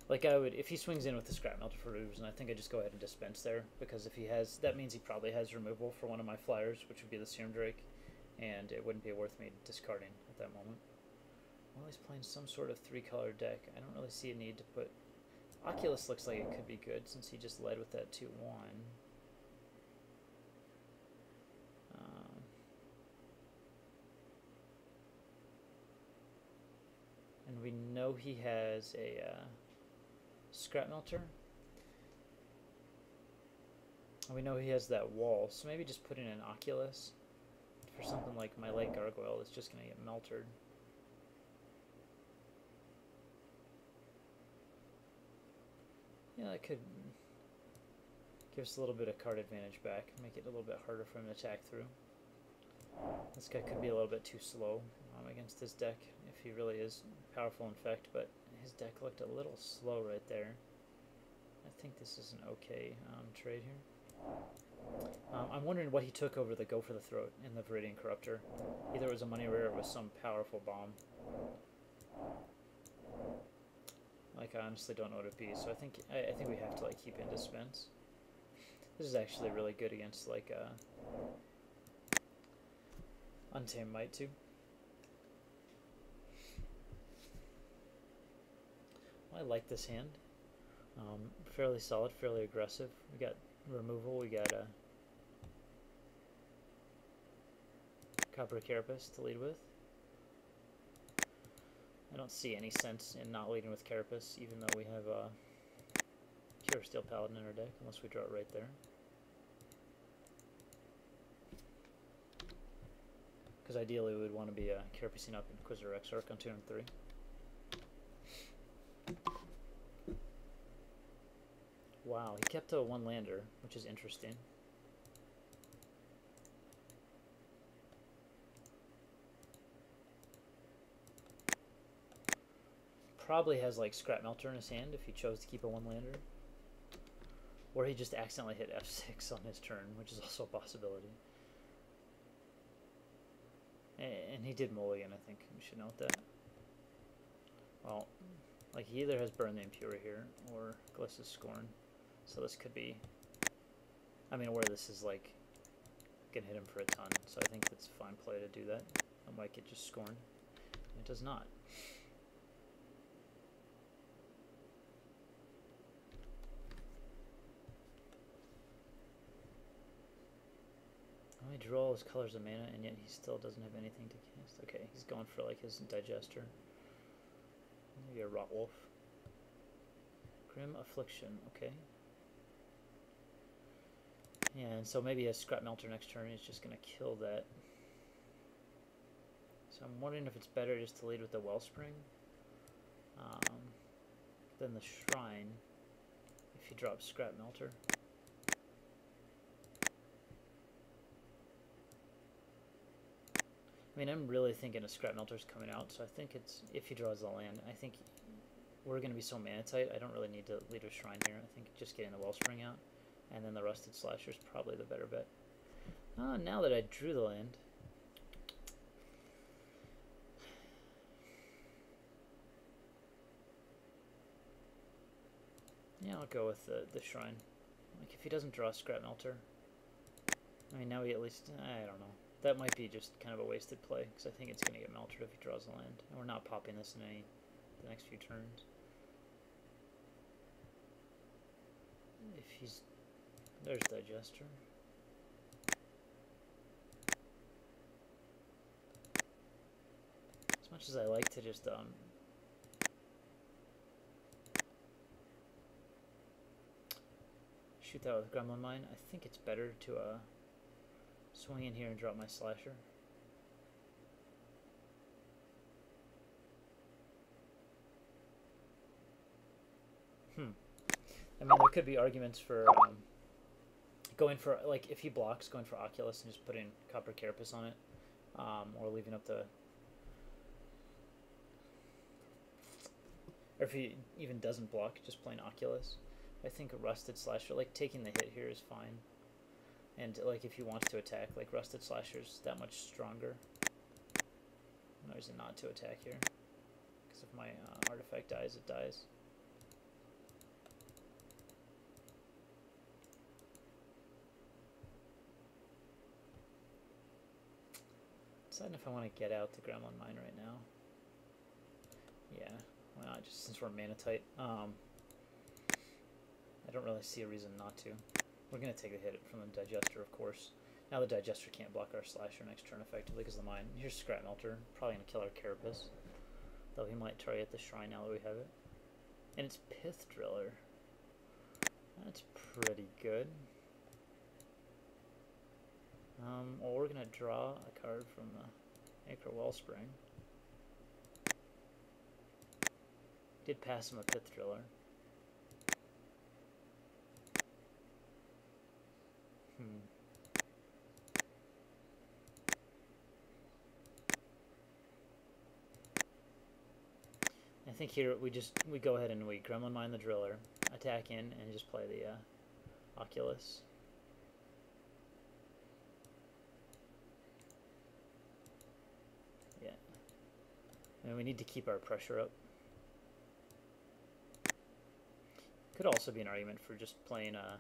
Like I would, if he swings in with the Scrap Melter for reason, I think I just go ahead and dispense there, because if he has, that means he probably has removal for one of my flyers, which would be the Serum Drake, and it wouldn't be worth me discarding at that moment. Well, he's playing some sort of 3-color deck. I don't really see a need to put... Oculus looks like it could be good, since he just led with that 2-1. And we know he has a Scrap Melter. And we know he has that wall, so maybe just putting an Oculus for something like my late Gargoyle is just going to get meltered. Yeah, that could give us a little bit of card advantage back, make it a little bit harder for him to attack through. This guy could be a little bit too slow against his deck if he really is powerful in fact, but his deck looked a little slow right there. I think this is an okay trade here. I'm wondering what he took over the Go for the Throat in the Viridian Corruptor. Either it was a money rare or it was some powerful bomb. Like, I honestly don't know what it'd be, so I think we have to like keep in dispense. This is actually really good against like Untamed Might too. Well, I like this hand. Fairly solid, fairly aggressive. We got removal. We got a Copper Carapace to lead with. I don't see any sense in not leading with Carapace, even though we have a Cure Steel Paladin in our deck, unless we draw it right there. Because ideally we would want to be Carapacing up Inquisitor Exarch on 2 and 3. Wow, he kept a 1-lander, which is interesting. Probably has like Scrap Melter in his hand if he chose to keep a 1-lander. Or he just accidentally hit F6 on his turn, which is also a possibility. And he did mulligan, I think. We should note that. Well, like he either has Burn the Impure here or Gliss's Scorn. So this could be, I mean, where this is like gonna hit him for a ton. So I think that's a fine play to do that. I might get just Scorn. It does not. He draw all his colors of mana, and yet he still doesn't have anything to cast. Okay, he's going for like his Digester. Maybe a Rotwolf. Grim Affliction, okay. Yeah, and so maybe a Scrap Melter next turn is just going to kill that. So I'm wondering if it's better just to lead with the Wellspring than the Shrine if he drops Scrap Melter. I mean, I'm really thinking a Scrap Melter's coming out, so I think it's, if he draws the land, I think we're going to be so mana tight, I don't really need to lead with Shrine here. I think just getting the Wellspring out, and then the Rusted Slasher is probably the better bet. Now that I drew the land, yeah, I'll go with the Shrine. Like, if he doesn't draw Scrap Melter, I mean, now he at least, I don't know. That might be just kind of a wasted play, because I think it's going to get melted if he draws the land. And we're not popping this in the next few turns. If he's... There's Digester. As much as I like to just... shoot that with Gremlin Mine, I think it's better to... swing in here and drop my Slasher. I mean, there could be arguments for going for, like, if he blocks, going for Oculus and just putting Copper Carapace on it, or leaving up the... Or if he even doesn't block, just playing Oculus. I think a Rusted Slasher, like, taking the hit here is fine. And, like, if he wants to attack, like, Rusted Slasher's that much stronger. No reason not to attack here. Because if my artifact dies, it dies. deciding if I want to get out the Gremlin Mine right now. Yeah, why not? Just since we're mana tight. I don't really see a reason not to. We're going to take the hit from the Digester, of course. Now the Digester can't block our Slasher next turn effectively because of the Mine. Here's Scrap Melter. Probably going to kill our Carapace. Though he might target the Shrine now that we have it. And it's Pith Driller. That's pretty good. Well, we're going to draw a card from the Acre Wellspring. Did pass him a Pith Driller. I think here we go ahead and we Gremlin Mine the Driller, attack in, and just play the Oculus. Yeah. And we need to keep our pressure up. Could also be an argument for just playing a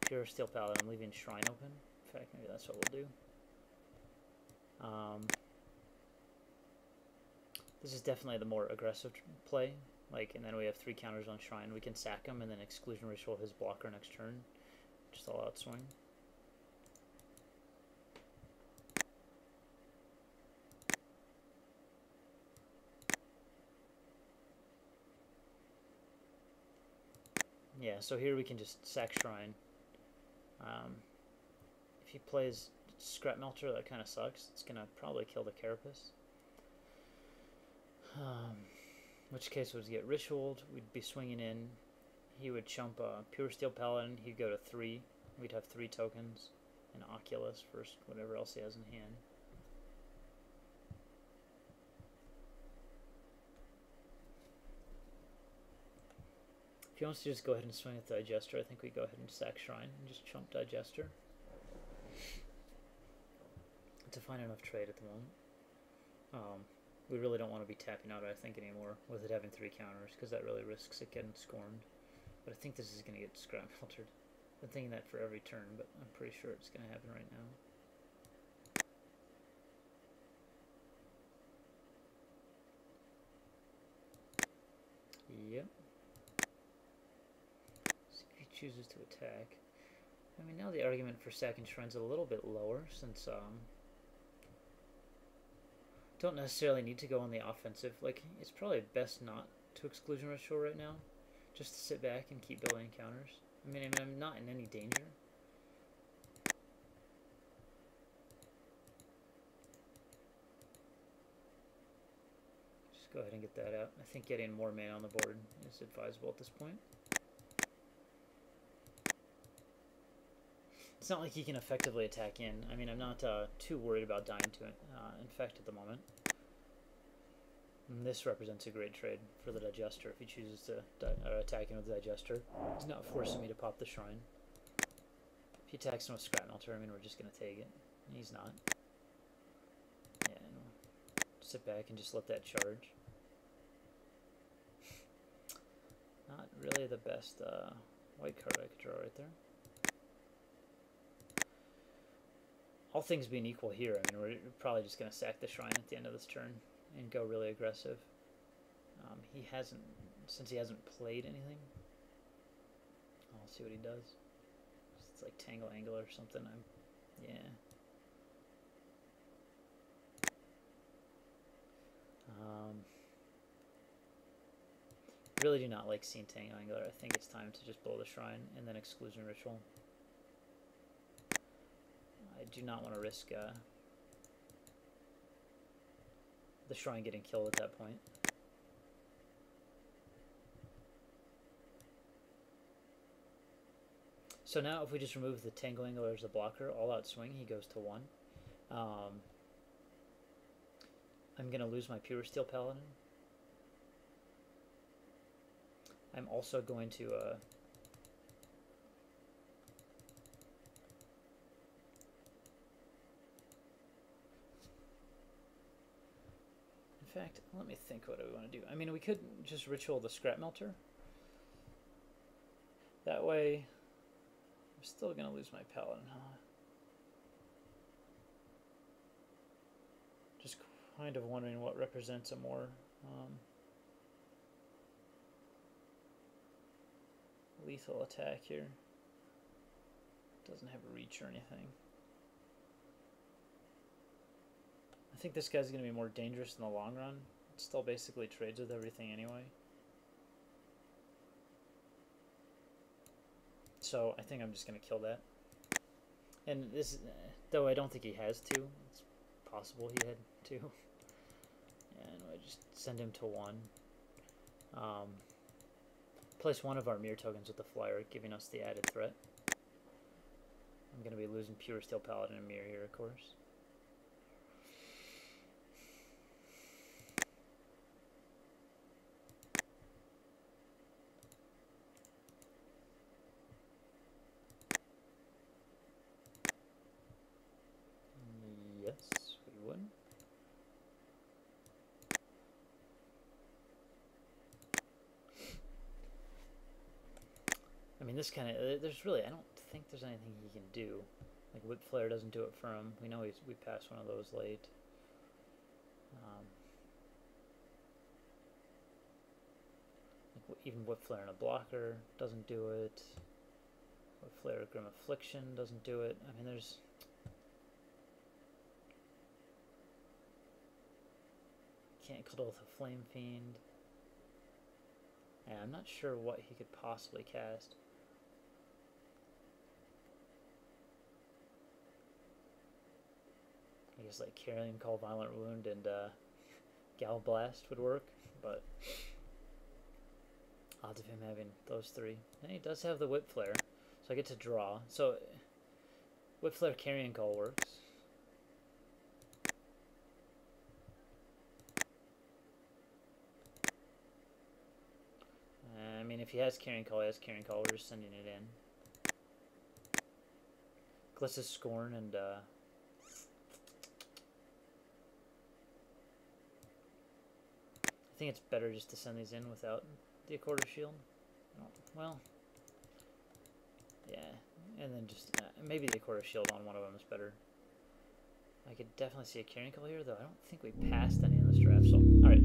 Pure Steel Paladin and leaving Shrine open. In fact, maybe that's what we'll do. This is definitely the more aggressive play. And then we have 3 counters on Shrine. We can sack him and then Exclusion Ritual his blocker next turn. Just all out swing. Yeah, so here we can just sack Shrine. If he plays Scrap Melter, that kind of sucks. It's going to probably kill the Carapace. In which case we'd get Ritualed, we'd be swinging in. He would chump Pure Steel Paladin, he'd go to 3. We'd have 3 tokens. And Oculus for whatever else he has in hand. If he wants to just go ahead and swing at Digester, I think we go ahead and sack Shrine and just chump Digester. It's a fine enough trade at the moment. We really don't want to be tapping out, I think, anymore with it having 3 counters, because that really risks it getting scorned. But I think this is going to get Scrap Meltered. I've been thinking that for every turn, but I'm pretty sure it's going to happen right now. Yep. See if he chooses to attack. I mean, now the argument for sacking Shrine's a little bit lower, since don't necessarily need to go on the offensive. It's probably best not to Exclusion Ritual right now, just to sit back and keep building counters. I mean, I'm not in any danger. Just go ahead and get that out. I think getting more mana on the board is advisable at this point. It's not like he can effectively attack in. I mean, I'm not too worried about dying to Infect at the moment. And this represents a great trade for the Digester if he chooses to attack in with the Digester. He's not forcing me to pop the Shrine. If he attacks him with Scrap Melter, I mean, we're just going to take it. He's not. Yeah, and we'll sit back and just let that charge. Not really the best white card I could draw right there. All things being equal here, I mean, we're probably just going to sack the Shrine at the end of this turn and go really aggressive. He hasn't, since he hasn't played anything. I'll see what he does. It's like Tangle Angle or something. Yeah. Really do not like seeing Tangle Angler. I think it's time to just blow the Shrine and then Exclusion Ritual. I do not want to risk the Shrine getting killed at that point. So now if we just remove the Tangle Angler as a blocker, all out swing, he goes to 1. I'm going to lose my Pure Steel Paladin. I'm also going to in fact, let me think what do we want to do. I mean, we could just ritual the Scrap Melter. That way, I'm still going to lose my Paladin, huh? Kind of wondering what represents a more lethal attack here. Doesn't have a reach or anything. I think this guy's going to be more dangerous in the long run. It still basically trades with everything anyway. So I think I'm just going to kill that. And this, though I don't think he has to. It's possible he had to. And I just send him to 1. Place one of our mirror tokens with the flyer, giving us the added threat. I'm going to be losing Pure Steel Paladin and Mirror here, of course. Yes, we would. I mean, this kind of, there's really, I don't think there's anything he can do. Like, Whip Flare doesn't do it for him. We know we passed one of those late. Like, even Whip Flare and a blocker doesn't do it. Whip Flare, Grim Affliction doesn't do it. I mean, there's... Can't cuddle with a Flame Fiend. Yeah, I'm not sure what he could possibly cast. I guess like Carrion Call, Violent Wound, and Gal Blast would work, but odds of him having those 3. And he does have the Whip Flare, so I get to draw. So Whip Flare, Carrion Call works. I mean, if he has Carrion Call, he has Carrion Call. We're just sending it in. Gliss's Scorn and I think it's better just to send these in without the Accorder Shield. Oh, well, yeah, and then just maybe the Accorder Shield on one of them is better. I could definitely see a Carrion Call here, though I don't think we passed any in this draft. So, all right.